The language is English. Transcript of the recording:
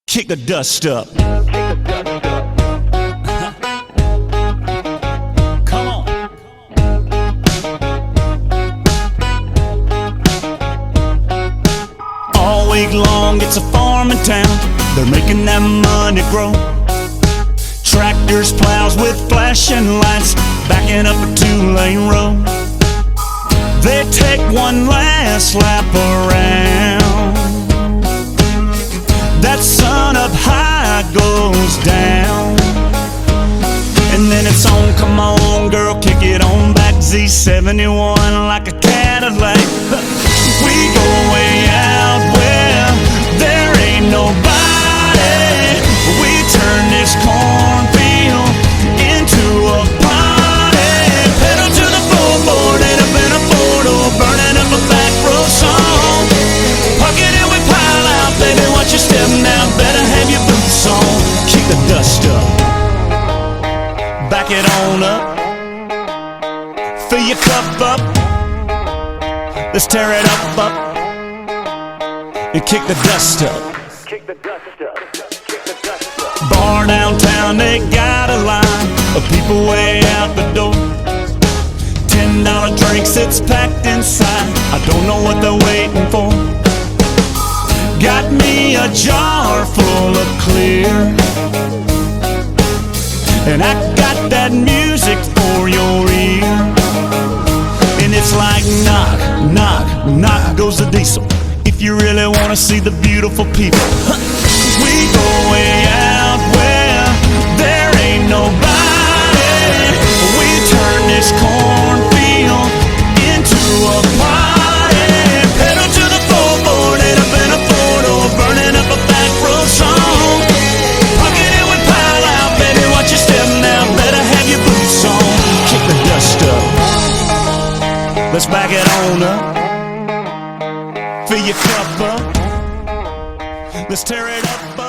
Kick the dust up. Come on. All week long it's a farming town. They're making that money grow. Tractors, plows with flashing lights, backing up a two-lane road. They take one last lap around. That sun up high goes down, and then it's on, come on girl, kick it on back. Z71 like a Cadillac. We go way out where there ain't nobody. We turn this cornfield into a party. Pedal to the floorboard, head up in a four-door, burning up a back row song. Pocket it, we pile out, baby, watch your step now, better have your boots on. Kick the dust up, back it on up, fill your cup up, let's tear it up, and kick the dust up. Bar downtown, they got a line of people way out the door. $10 drinks, it's packed inside, I don't know what they're waiting for. Got me a jar full of clear, and I got that music for your ear. And it's like knock, knock, knock goes the diesel. If you really wanna see the beautiful people, we go way out where there ain't nobody. We turn this cornfield into a party. Pedal to the floorboard, head up in a four-door, burning up a back row song. Pocket it, we pile out, baby, watch your step now, better have your boots on. Kick the dust up, let's back it on up, fill your cup up, let's tear it up.